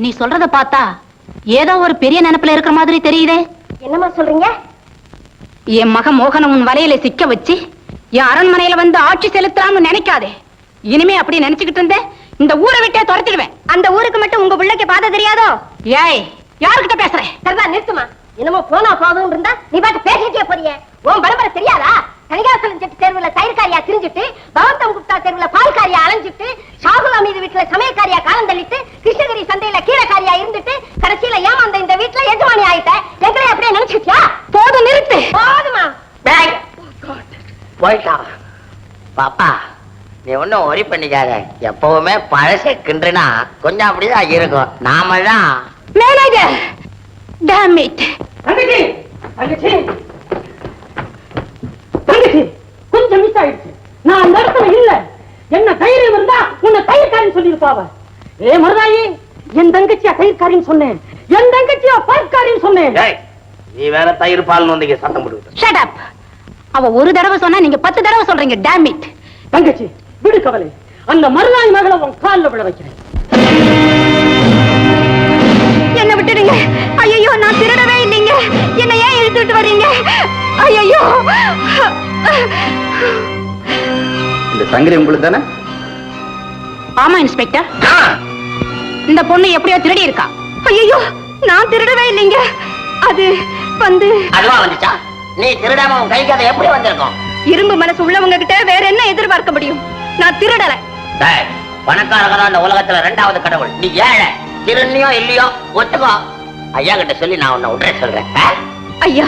நீ சொல்றத பார்த்தா ஏதோ ஒரு பெரிய நினைப்புல இருக்கிற மாதிரி தெரியுதே. என்னமா சொல்றீங்க? என் மகன் மோகன உன் வலையில சிக்க வச்சு என் அரண்மனையில வந்து ஆட்சி செலுத்தலாம்னு நினைக்காதே. இனிமே அப்படி நினைச்சுக்கிட்டு இருந்தேன் இந்த ஊரை விட்டே துரத்திடுவேன். அந்த ஊருக்கு மட்டும் உங்க பிள்ளைக்கு பாத தெரியாதோ? ஏய், யாருக்கிட்ட பேசுற? சரிதா, நிறுத்துமா. என்னமோ போனா போதும் இருந்தா நீ பாட்டு பேசிட்டே போறியே. உன் பரம்பரை தெரியாதா? கனிகாசலம் செட்டு தேர்வுல தயிர்காரியா திரிஞ்சிட்டு, கௌதம் குப்தா தேர்வுல பால்காரியா அலைஞ்சிட்டு, ஷாகுல் அமீது வீட்டுல சமயக்காரியா காலம் தள்ளிட்டு, கிருஷ்ணகிரி சந்தையில கீரைக்காரியா இருந்துட்டு, கடைசியில ஏமாந்த இந்த வீட்டுல எஜமானி ஆயிட்ட. எங்களை அப்படியே நினைச்சிட்டியா? போதும், நிறுத்து. போதுமா. போயிட்டா பாப்பா, நீ ஒன்னும் ஒரி பண்ணிக்காத. எப்பவுமே பழசை கிண்டுனா கொஞ்சம் அப்படிதான் இருக்கும். நாம தான் மேனேஜர். Damn it. தங்கச்சி தங்கச்சி தங்கச்சி, கொஞ்சம் மிஸ் ஆயிடுச்சு. நான் அந்த இடத்துல இல்ல. என்ன தைரியம் இருந்தா உன்னை தயிர்காரின்னு சொல்லிருப்பாவ. ஏ மருதாயி, என் தங்கச்சியா தயிர்காரின்னு சொன்னேன், என் தங்கச்சியா பால்காரின்னு சொன்னேன். நீ வேற தயிர் பால் வந்து சத்தம் போட்டு. Shut up. அவ ஒரு தடவை சொன்னா நீங்க 10 தடவை சொல்றீங்க. Damn it. தங்கச்சி விடு கவலை. அந்த மருதாயி மகளை உன் காலில் விட வைக்கிறேன். என்ன விட்டுடுங்க. ஐயோ, நான் திருடவே இல்லைங்க. என்ன ஏன் இழுத்துட்டு வர்றீங்க? ஐயோ. இந்த சங்கரி உங்களுக்கு தானே? ஆமா இன்ஸ்பெக்டர். இந்த பொண்ணு எப்படியோ திருடி இருக்கா. ஐயோ, நான் திருடவே இல்லைங்க. அது வந்து அதுவா வந்துச்சா? நீ திருடாம உன் கைக்கு அதை எப்படி வந்திருக்கும்? இரும்பு மனசு உள்ளவங்க கிட்ட வேற என்ன எதிர்பார்க்க முடியும்? நான் திருடல. பணக்காரங்க அந்த உலகத்துல 2வது கடவுள். நீ ஏழை. திருநியோ இல்லையோ ஒத்துக்கோ. ஐயா கிட்ட சொல்லி நான் உன்னை உடனே சொல்றேன். ஐயா,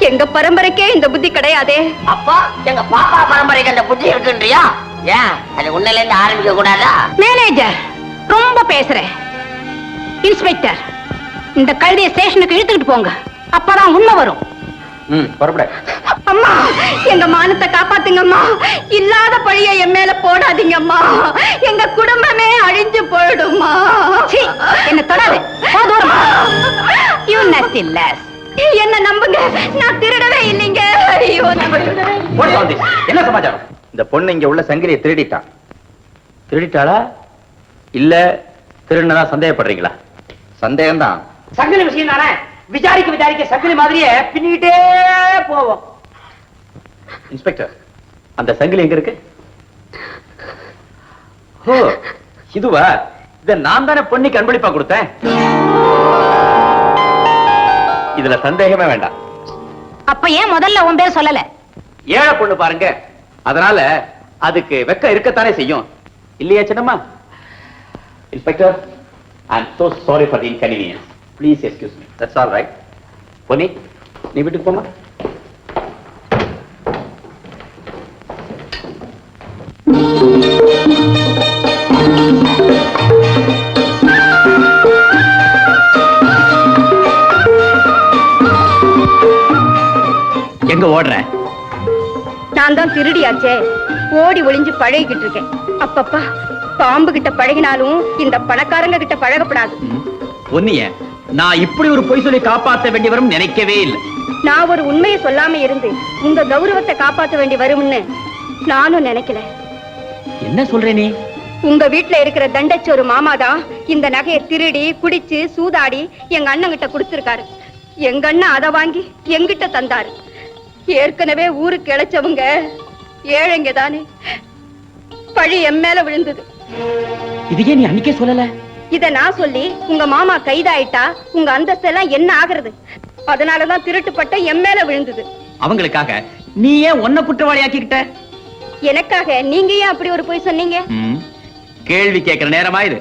எங்க பரம்பரைக்கே இந்த புத்தி கிடையாதே. அப்பா, எங்க பாப்பா பரம்பரைக்கு அந்த புத்தி இருக்குன்றியா? ஏன் அது உன்னில இருந்து ஆரம்பிக்க கூடாதா? மேனேஜர், ரொம்ப பேசுறேன். இன்ஸ்பெக்டர், இந்த கழுதைய ஸ்டேஷனுக்கு இழுத்துக்கிட்டு போங்க. அப்பதான் உண்மை வரும். புறப்பட. அம்மா, எங்க மானத்தை காப்பாத்துங்கம்மா. இல்லாத பழிய என் மேல போடாதீங்கம்மா. எங்க குடும்பமே அழிஞ்சு போயிடுமா. என்ன தொடாது. என்ன நம்புங்க, நான் திருடவே இல்லைங்க. ஐயோ, என்ன சமாச்சாரம்? இந்த பொண்ணு இங்க உள்ள சங்கிலியை திருடிட்டா. திருடிட்டாளா இல்ல திருடுனதா சந்தேகப்படுறீங்களா? சந்தேகம்தான். சங்கிலி விஷயம் தானே. விசாரிக்க சங்கிலி மாதிரியே பின்னிக்கிட்டே போவோம். இன்ஸ்பெக்டர், அந்த சங்கிலி எங்க இருக்கு? ஓ, இதுவா? இத நான் தானே பொண்ணுக்கு அன்பளிப்பா கொடுத்தேன். இதுல சந்தேகமே வேண்டாம். அப்ப ஏன் முதல்ல உன் பேர் சொல்லல? ஏழை பொண்ணு பாருங்க, அதனால அதுக்கு வெக்க இருக்கத்தானே செய்யும். இல்லையா சின்னம்மா? Inspector, I am so sorry for the inconvenience. Please excuse me. That's all right. Ponni, நீ வீட்டுக்கு போமா. எங்க ஓடுற? நான் தான் திருடியாச்சே. ஓடி ஒளிஞ்சு பழகிக்கிட்டு இருக்கேன். அப்பப்பா, பாம்பு கிட்ட பழகினாலும் இந்த பணக்காரங்க கிட்ட பழகப்படாது. பொன்னிய நான் இப்படி ஒரு பொய் சொல்லி காப்பாற்ற வேண்டி வரும் நினைக்கவே இல்லை. நான் ஒரு உண்மையை சொல்லாம இருந்து உங்க கௌரவத்தை காப்பாற்ற வேண்டி வரும்னு நானும் நினைக்கல. என்ன சொல்ற நீ? உங்க வீட்டுல இருக்கிற தண்டச்சோறு மாமாதான் இந்த நகையை திருடி குடிச்சு சூதாடி எங்க அண்ணன் கிட்ட கொடுத்திருக்காரு. எங்க அண்ணன் அதை வாங்கி எங்கிட்ட தந்தாரு. ஏற்கனவே ஊருக்கு இழைச்சவங்க ஏழைங்க தானே. பழி என் மேல விழுந்தது. இதுக்கே நீ அன்னைக்கே சொல்லல? இத நான் சொல்லி உங்க மாமா கைதாயிட்டா உங்க அந்தஸ்து எல்லாம் என்ன ஆகுறது? அதனாலதான் திருட்டுப்பட்ட என் மேல விழுந்தது. அவங்களுக்காக நீ ஏன் உன்னை குற்றவாளியாக்கிக்கிட்ட? எனக்காக நீங்க ஏன் அப்படி ஒரு பொய் சொன்னீங்க? கேள்வி கேட்கிற நேரமா இது?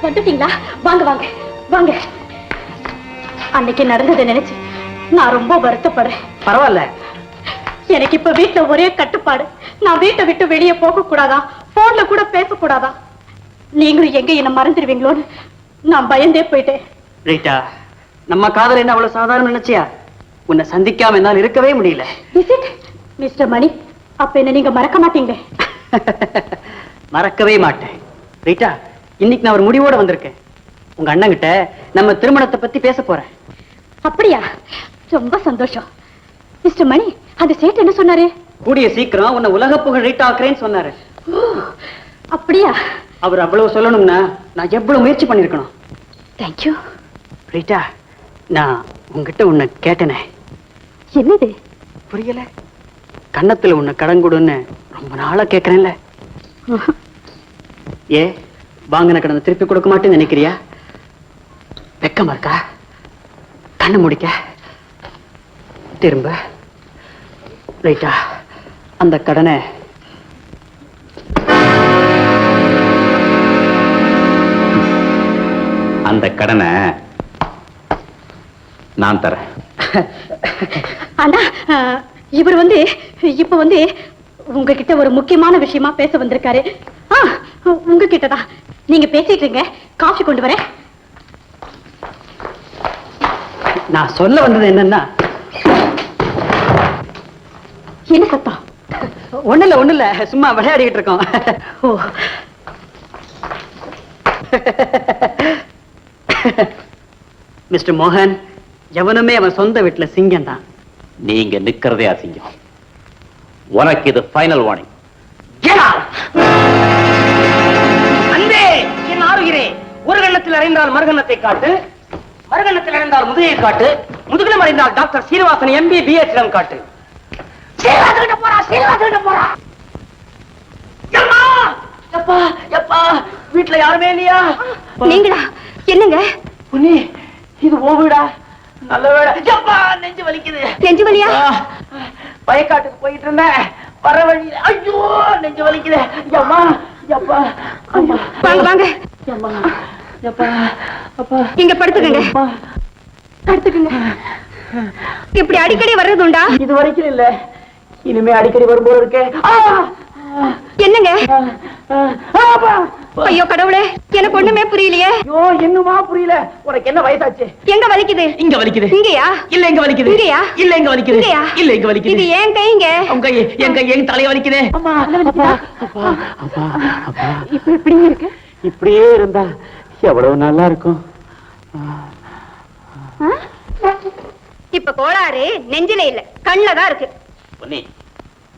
வந்துட்டீங்களா? வாங்க வாங்க வாங்க. அன்னைக்கு நடந்ததை நினைச்சு நான் ரொம்ப வருத்தப்படுறேன். பரவாயில்ல. எனக்கு இப்ப வீட்டுல ஒரே கட்டுப்பாடு. நான் வீட்டை விட்டு வெளியே போக கூடாதா, போன்ல கூட பேசக்கூடாதா. நீங்களும் எங்க என்ன மறந்துடுவீங்களோன்னு நான் பயந்தே போயிட்டேன். ரீட்டா, நம்ம காதல் என்ன அவ்வளவு சாதாரண நினைச்சியா? உன்னை சந்திக்காம என்னால் இருக்கவே முடியல. மிஸ்டர் மணி, அப்ப என்ன நீங்க மறக்க மாட்டீங்க? மறக்கவே மாட்டேன். ரீட்டா, இன்னைக்கு நான் ஒரு முடிவோட வந்திருக்கேன். உங்க அண்ணன் கிட்ட நம்ம திருமணத்தை பத்தி பேச போறேன். அப்படியா? ரொம்ப சந்தோஷம். மிஸ்டர் மணி, அந்த சேட் என்ன சொன்னாரு? கூடிய சீக்கிரம் உன்னை உலக புகழ் ரீட் ஆக்குறேன்னு சொன்னாரு. அப்படியா? அவர் அவ்வளவு சொல்லணும்னா நான் எவ்வளவு முயற்சி பண்ணிருக்கணும். தேங்க்யூ. ரீட்டா, நான் உங்ககிட்ட உன்னை கேட்டனே. என்னது? புரியல. கன்னத்துல உன்னை கடங்குடுன்னு ரொம்ப நாளா கேட்கறேன்ல. ஏ, வாங்கின கடனை திருப்பி கொடுக்க மாட்டேன்னு நினைக்கிறியா? வெக்கமா இருக்கா? கண்ணை முடிக்க திரும்ப. ரைட்டா, அந்த கடனை நான் தரேன். ஆனா இவர் இப்ப உங்ககிட்ட ஒரு முக்கியமான விஷயமா பேச வந்திருக்காரு. உங்ககிட்டதான். நீங்க பேசிட்டு இருங்க, காஃபி கொண்டு வரேன். நான் சொல்ல வந்தது என்னன்னா, என்ன சத்தம்? ஒண்ணு இல்ல, சும்மா விளையாடிக்கிட்டு இருக்கோம். ஓ, மிஸ்டர் மோகன், எவனுமே அவன் சொந்த வீட்டுல சிங்கம் தான். நீங்க நிக்கிறதே அசிங்கம். உனக்கு இது ஃபைனல் வார்னிங். அன்பே, என் ஆறுகிறே, ஒரு கண்ணத்தில் அறிந்தால் மறுகண்ணத்தை காட்டு, மறுகண்ணத்தில் அறிந்தால் முதுகையை காட்டு, முதுகிலும் அறிந்தால் டாக்டர் சீனிவாசன் MBBS காட்டு. வீட்டுல யாருமே இல்லையா? நீங்களா? என்னங்க புனி, இது ஓ வீடா? நல்ல வேளை. நெஞ்சு வலிக்குது. நெஞ்சு வலியா? வயக்காட்டுக்கு போயிட்டு இருந்தேன், வர வழி. ஐயோ, நெஞ்சு வலிக்குது. அம்மா, அப்பா, அம்மா. வாங்க வாங்க, அம்மா, அப்பா, அப்பா. இங்க படுத்துக்கங்க. படுத்துக்கங்க. இப்படி அடிக்கடி வர்றது உண்டா? இது வரைக்கும் இல்ல, இனிமே அடிக்கடி வரும்போது இருக்கே. என்னங்க? ஐயோ கடவுளே, எனக்கு ஒண்ணுமே புரியலையே. ஐயோ, என்னமா புரியல? உனக்கு என்ன வயசாச்சு? எங்க வலிக்குது? இங்க வலிக்குது. இங்கயா? இல்ல இங்க வலிக்குது. இங்கயா? இல்ல இங்க வலிக்குது. இங்கயா? இல்ல இங்க வலிக்குது. இது ஏன் கைங்க? உங்க கை, என் கை, என் தலைய வலிக்குது. அம்மா, அப்பா, அப்பா, அப்பா, அப்பா. இப்ப இப்படி இருக்கு. இப்படியே இருந்தா எவ்வளவு நல்லா இருக்கும். இப்ப கோளாறு நெஞ்சில இல்ல, கண்ணுலதான் இருக்கு. பொன்னி,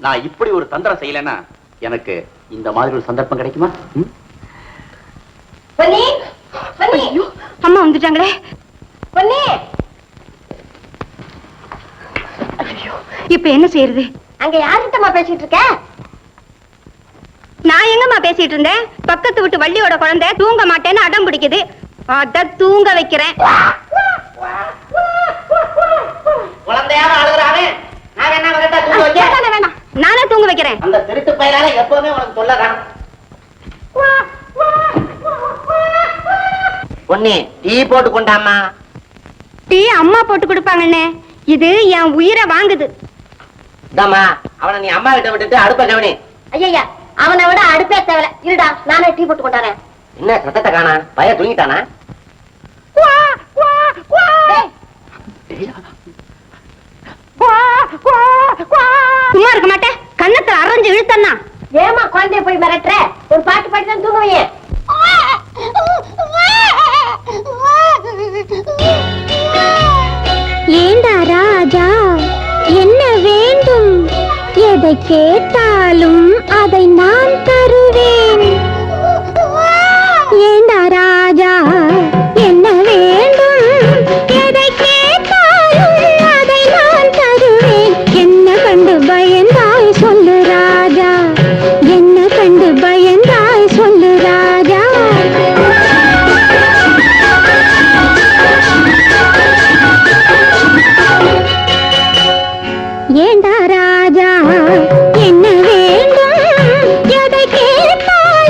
நான் இப்படி ஒரு தந்திரம் செய்யலன்னா எனக்கு இந்த மாதிரி ஒரு சந்தர்ப்பம் கிடைக்குமா? பொன்னி, பொன்னி, ஐயோ, அம்மா வந்துட்டாங்களே. பொன்னி. இப்ப என்ன செய்யறது? அங்க யார்கிட்டமா பேசிட்டு இருக்க? நான் எங்கம்மா பேசிட்டு இருந்தேன்? பக்கத்து வீட்டு வள்ளியோட குழந்தை தூங்க மாட்டேன்னு அடம் பிடிக்குது, அத தூங்க வைக்கிறேன். குழந்தையாக அழுகுறானே, நான் என்ன வரட்டா தூங்க வைக்க? வேணாம், வேணாம், நானே தூங்க வைக்கிறேன். அந்த திருட்டு பயிரால எப்பவுமே உனக்கு சொல்லறான். பொன்னி, டீ போட்டு கொண்டாமா. டீ அம்மா போட்டு கொடுப்பாங்கண்ணே, இது என் உயிரை வாங்குது. இதாம்மா, அவனை நீ அம்மா கிட்ட விட்டுட்டு அடுப்ப கவனி. ஐயா, அவனை விட அடுப்பே தேவை. இருடா, நானே டீ போட்டு கொண்டாரேன். என்ன சத்தத்தை காணா? பையன் தூங்கிட்டானா? சும்மா இருக்க மாட்டேன், கண்ணத்துல அரைஞ்சு இழுத்தன்னா. ஏமா குழந்தைய போய் மிரட்டுற? ஒரு பாட்டு பாடி தான் தூங்குவையே. ஏண்டா ராஜா, என்ன வேண்டும்? எதை கேட்டாலும் அதை நான் தருவேன். ஏண்டா ராஜா, என்ன வேண்டும்? எதை கேட்டாலும் அதை நான் தருவேன். என்ன கண்டு பயந்தாய் சொல்லு ராஜா, என்ன கண்டு பயந்தாய் சொல்லு ராஜா. ஏண்டா ராஜா, என்ன வேண்டும்? எதை கேட்டாலும்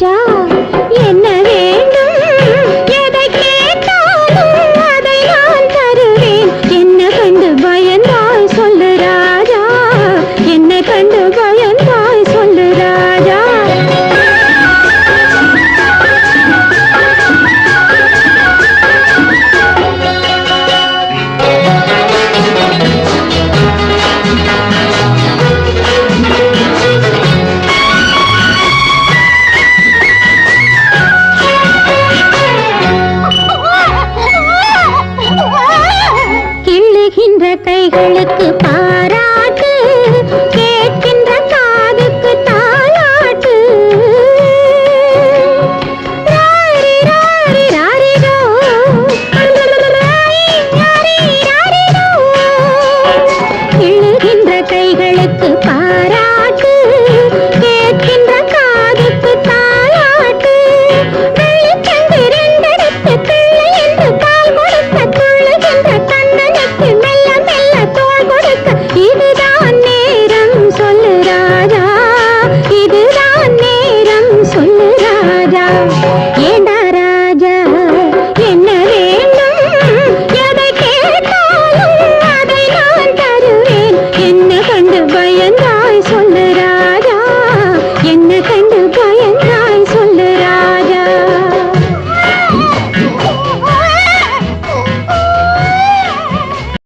ராஜா என்ன வேண்டும் எதை கேட்டாலும் அதை நான் தருவேன் என்ன கண்டு பயந்தாய் சொல்லு ராஜா என்னை கண்டு பயந்தாய் சொல்லு ராஜா கிள்ளுகின்ற கைகளுக்கு